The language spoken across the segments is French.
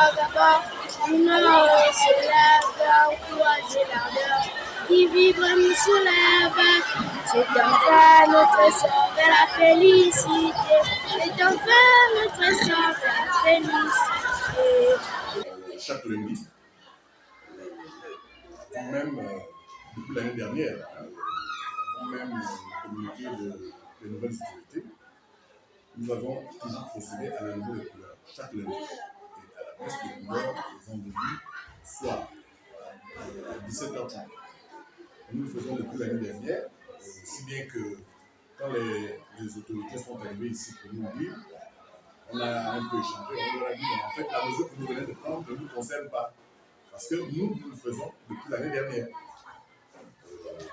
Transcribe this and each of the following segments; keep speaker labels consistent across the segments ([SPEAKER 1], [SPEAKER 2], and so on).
[SPEAKER 1] vagabond, une heure se lève, encourager l'ardeur qui vibre nous soulève. C'est enfin notre sort vers la félicité. C'est enfin notre sort vers la félicité.
[SPEAKER 2] Chaque lundi, même depuis l'année dernière, avant même communiqué de nouvelles autorités, nous avons toujours procédé à la levée des couleurs chaque lundi. Et à la baisse des couleurs, le vendredi, soit à 17h30. Nous le faisons depuis l'année dernière, si bien que quand les autorités sont arrivées ici pour nous dire, on a un peu échangé, on leur a dit, en fait, la mesure que nous venons de prendre ne nous concerne pas. Parce que nous le faisons depuis l'année dernière.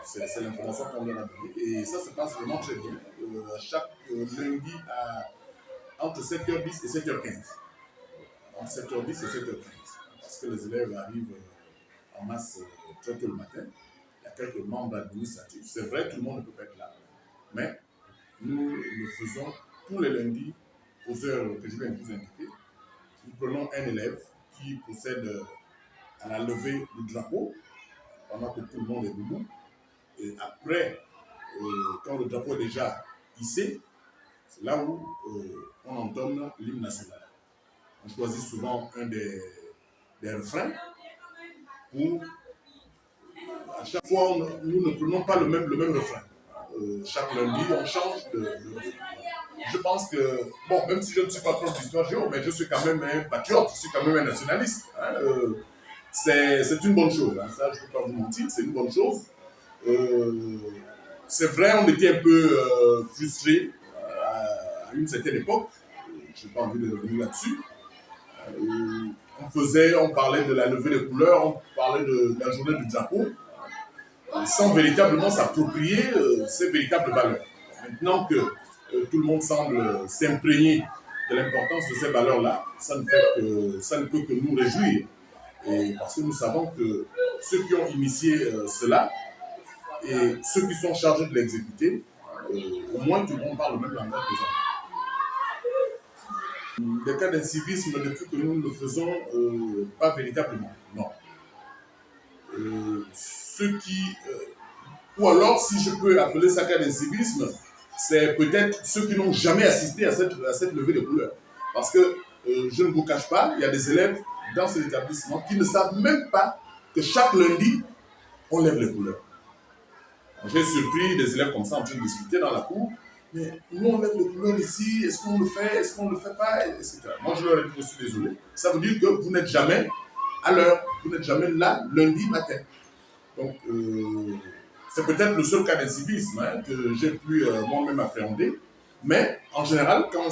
[SPEAKER 2] C'est l'information qu'on leur a donnée. Et ça se passe vraiment très bien. Chaque lundi entre 7h10 et 7h15. Entre 7h10 et 7h15. Parce que les élèves arrivent en masse très tôt le matin. Il y a quelques membres administratifs. C'est vrai, tout le monde ne peut pas être là. Mais nous le faisons tous les lundis aux heures que je viens de vous indiquer. Nous prenons un élève qui procède à la levée du drapeau pendant que tout le monde est debout. Et après, quand le drapeau est déjà hissé, c'est là où on entonne l'hymne national. On choisit souvent un des refrains pour... À chaque fois, nous ne prenons pas le même refrain. Chaque lundi, on change de refrain. Je pense que, bon, même si je ne suis pas prof d'histoire géo, mais je suis quand même un patriote, je suis quand même un nationaliste. Hein, c'est une bonne chose, hein, ça je ne peux pas vous mentir, c'est une bonne chose. C'est vrai, on était un peu frustrés à une certaine époque, je n'ai pas envie de revenir là-dessus. On parlait de la levée des couleurs, on parlait de la journée du drapeau, sans véritablement s'approprier ces véritables valeurs. Maintenant que tout le monde semble s'imprégner de l'importance de ces valeurs-là, ça ne peut que nous réjouir. Et parce que nous savons que ceux qui ont initié cela et ceux qui sont chargés de l'exécuter, au moins tout le monde parle le même langage des hommes. Des cas d'incivisme, depuis que nous ne le faisons pas véritablement, non. Ou alors, si je peux appeler ça cas d'incivisme, c'est peut-être ceux qui n'ont jamais assisté à cette levée de couleurs. Parce que, je ne vous cache pas, il y a des élèves dans cet établissement qui ne savent même pas que chaque lundi, on lève les couleurs. J'ai surpris des élèves comme ça en train de discuter dans la cour. Mais nous, on lève les couleurs ici, est-ce qu'on le fait, est-ce qu'on ne le fait pas, etc. Moi, je leur ai dit, je suis désolé. Ça veut dire que vous n'êtes jamais à l'heure, vous n'êtes jamais là lundi matin. Donc, c'est peut-être le seul cas d'incivisme que j'ai pu moi-même appréhender. Mais en général, quand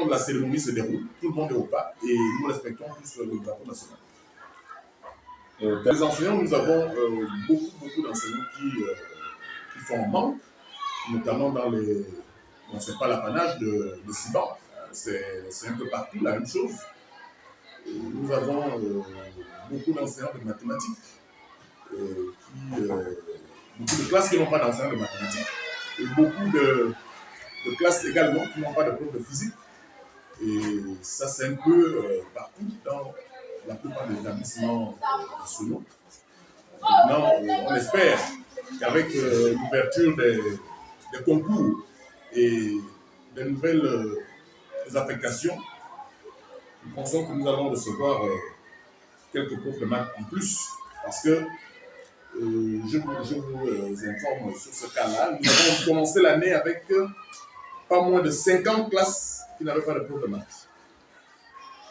[SPEAKER 2] la cérémonie se déroule, tout le monde est au pas et nous respectons tous le drapeau national. Les enseignants, nous avons beaucoup d'enseignants qui font en manque, notamment dans les... Bon, ce n'est pas l'apanage de Siban, c'est un peu partout la même chose. Nous avons beaucoup d'enseignants de mathématiques, beaucoup de classes qui n'ont pas d'enseignants de mathématiques, et beaucoup de classes également qui n'ont pas de prof de physique. Et ça, c'est un peu partout dans la plupart des établissements nationaux. Maintenant, on espère qu'avec l'ouverture des concours et des nouvelles affectations, nous pensons que nous allons recevoir quelques profs de maths en plus. Parce que je vous informe sur ce cas-là. Nous avons commencé l'année avec pas moins de 50 classes qui n'avaient pas de prof de maths.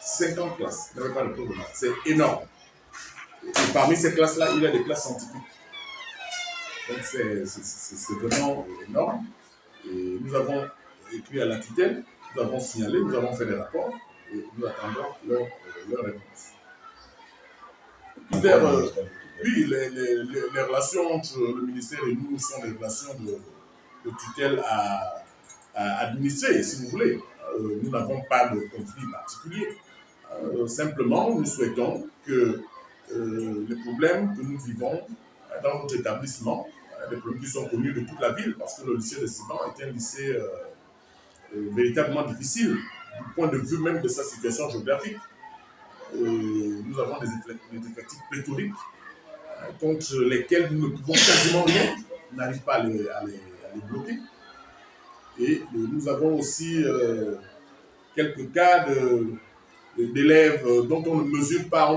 [SPEAKER 2] 50 classes qui n'avaient pas de prof de maths. C'est énorme. Et parmi ces classes-là, il y a des classes scientifiques. Donc c'est vraiment énorme. Et nous avons écrit à la tutelle, nous avons signalé, nous avons fait des rapports et nous attendons leur réponse. Oui, les relations entre le ministère et nous sont des relations de tutelle à administrer, si vous voulez. Nous n'avons pas de conflit particulier. Simplement, nous souhaitons que les problèmes que nous vivons dans notre établissement, des problèmes qui sont connus de toute la ville, parce que le lycée de Siban est un lycée véritablement difficile, du point de vue même de sa situation géographique. nous avons des effectifs pléthoriques contre lesquels nous ne pouvons quasiment rien, on n'arrive pas à les bloquer. Et nous avons aussi quelques cas d'élèves dont on ne mesure pas,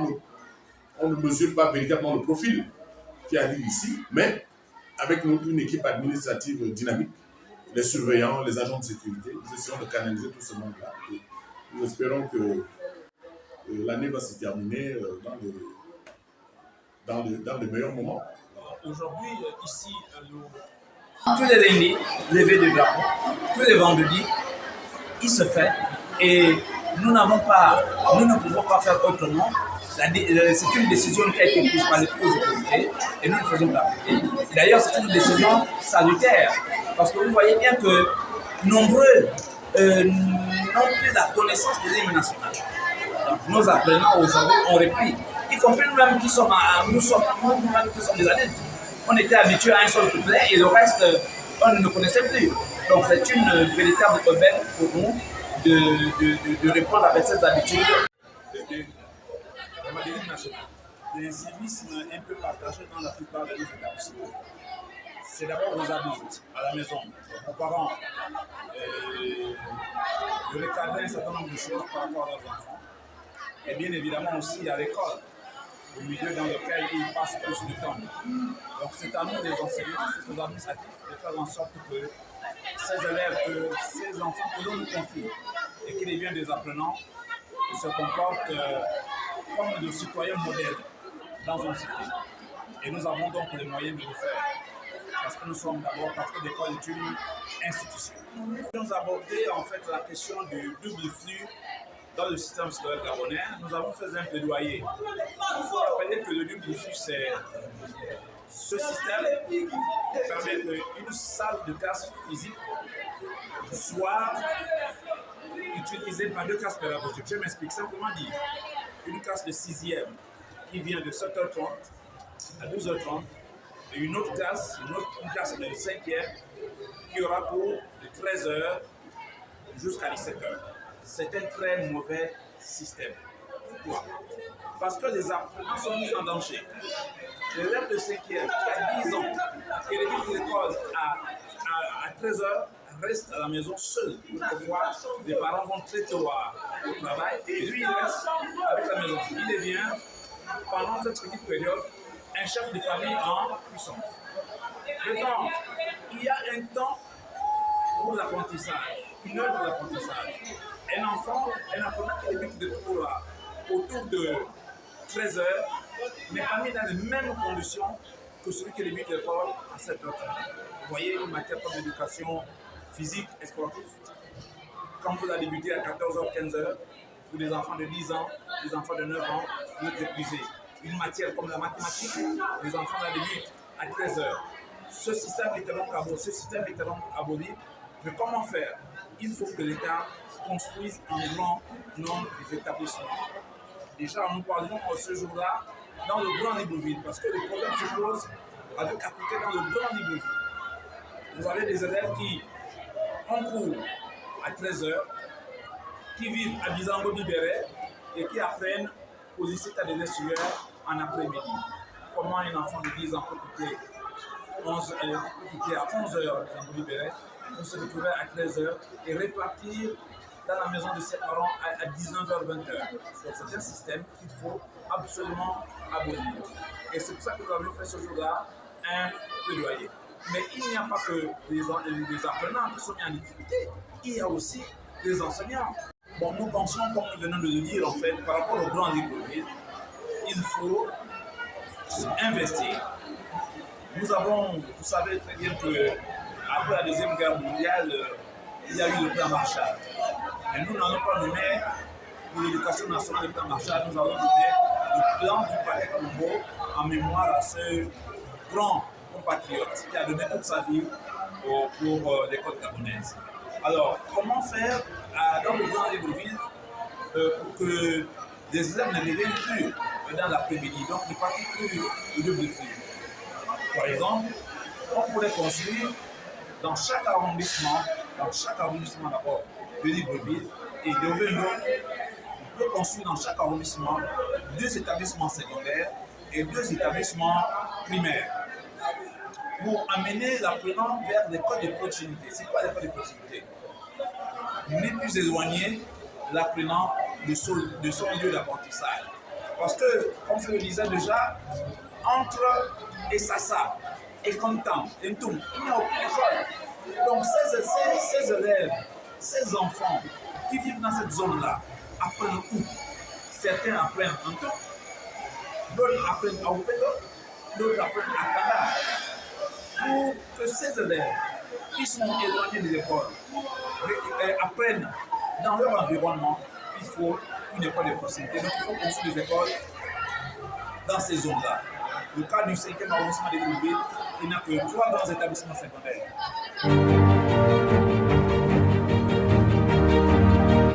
[SPEAKER 2] on ne mesure pas véritablement le profil qui arrive ici, mais avec une équipe administrative dynamique, les surveillants, les agents de sécurité, nous essayons de canaliser tout ce monde-là. Nous espérons que l'année va se terminer dans les meilleurs moments.
[SPEAKER 3] Aujourd'hui, ici, tous les lundis, lever de drapeau, tous les vendredis, il se fait et nous ne pouvons pas faire autrement. C'est une décision qui a été prise par les plus autorités et nous ne faisons pas appliquer. D'ailleurs, c'est une décision salutaire parce que vous voyez bien que nombreux n'ont plus la connaissance de l'hymne national. Donc, nos apprenants aujourd'hui ont repris, y compris nous-mêmes qui sommes des adultes. On était habitués à un seul couplet et le reste, on ne connaissait plus. Donc, c'est une véritable aubaine pour nous de répondre avec ces habitudes. Les civismes un peu partagés dans la plupart de nos établissements. C'est d'abord aux adultes, à la maison, aux parents, de recadrer un certain nombre de choses par rapport à leurs enfants. Et bien évidemment aussi à l'école, au milieu dans lequel ils passent plus de temps. Donc c'est à nous, les enseignants, c'est aux administratifs, de faire en sorte que ces élèves, ces enfants que l'on nous confie et qu'il est bien des apprenants, se comportent comme des citoyens modèles dans une cité. Et nous avons donc les moyens de le faire. Parce que nous sommes d'abord, parce que l'école est une institution. Nous avons abordé en fait la question du double flux dans le système scolaire gabonais. Nous avons fait un plaidoyer. Il faut rappeler que le double flux, c'est ce système qui permet qu'une salle de classe physique soit utilisée par deux classes pédagogiques. Je m'explique simplement dire. Une classe de 6e qui vient de 7h30 à 12h30 et une classe de 5e qui aura cours de 13h jusqu'à 17h. C'est un très mauvais système. Pourquoi? Parce que les apprenants sont mis en danger. L'élève de 5e qui a 10 ans, qui évite l'école à 13h, reste à la maison seul. Pourquoi? Les parents vont très tôt au travail et lui il reste avec la maison. Il devient, pendant cette petite période, un chef de famille en puissance. Maintenant, il y a un temps pour l'apprentissage, une heure pour l'apprentissage. Un apprenant qui débute de cours autour de 13h n'est pas mis dans les mêmes conditions que celui qui débute l'école à 7h30. Vous voyez, une matière comme l'éducation physique et sportive, quand vous allez débuter à 14h, 15h, pour des enfants de 10 ans, des enfants de 9 ans, vous êtes épuisés. Une matière comme la mathématique, les enfants la débutent à 13h. Ce système était donc aboli. Mais comment faire? Il faut que l'État construise un grand nombre d'établissements. Déjà, nous parlons ce jour-là dans le Grand Libreville, parce que le problème se pose avec appliqué dans le Grand Libreville. Vous avez des élèves qui ont cours à 13h, qui vivent à Bizango Libéré et qui apprennent au lycée Tadele Sueur en après-midi. Comment un enfant de 10 ans peut quitter à 11h à Bizango Libéré pour se retrouver à 13h et répartir dans la maison de ses parents à 19h, 20h. Donc c'est un système qu'il faut absolument abolir. Et c'est pour ça que nous avons fait ce jour-là un plaidoyer. Mais il n'y a pas que des apprenants qui sont mis en difficulté, il y a aussi des enseignants. Bon, nous pensons, comme nous venons de le dire, en fait, par rapport au Grand Libreville, il faut investir. Nous avons, vous savez très bien qu'après la Deuxième Guerre mondiale, il y a eu le plan Marshall. Et nous n'allons pas nommer pour l'éducation nationale le plan Marshall, nous allons donner le plan du Palais Congo en mémoire à ce grand compatriote qui a donné toute sa vie pour l'école gabonaise. Alors, comment faire dans le Grand Libreville pour que les élèves ne reviennent plus dans l'après-midi, donc ne partent plus au double flux? Par exemple, on pourrait construire dans chaque arrondissement d'abord de Libreville et de peut construire dans chaque arrondissement 2 établissements secondaires et 2 établissements primaires pour amener l'apprenant vers l'école de proximité. C'est quoi l'école de proximité? Ne plus éloigner l'apprenant de son lieu d'apprentissage. Parce que, comme je le disais déjà, entre Essassa et Kontam, et Ntoum, il n'y a aucune école. Donc ces élèves, ces enfants qui vivent dans cette zone-là apprennent où? Certains apprennent en Ntoum, d'autres apprennent à Opeto, d'autres apprennent à Kanda. Pour que ces élèves qui sont éloignés de l'école apprennent dans leur environnement, il faut une école de proximité. Donc il faut construire des écoles dans ces zones-là. Le cas du 5e arrondissement de Gourbet, il n'a que 3 grands établissements secondaires.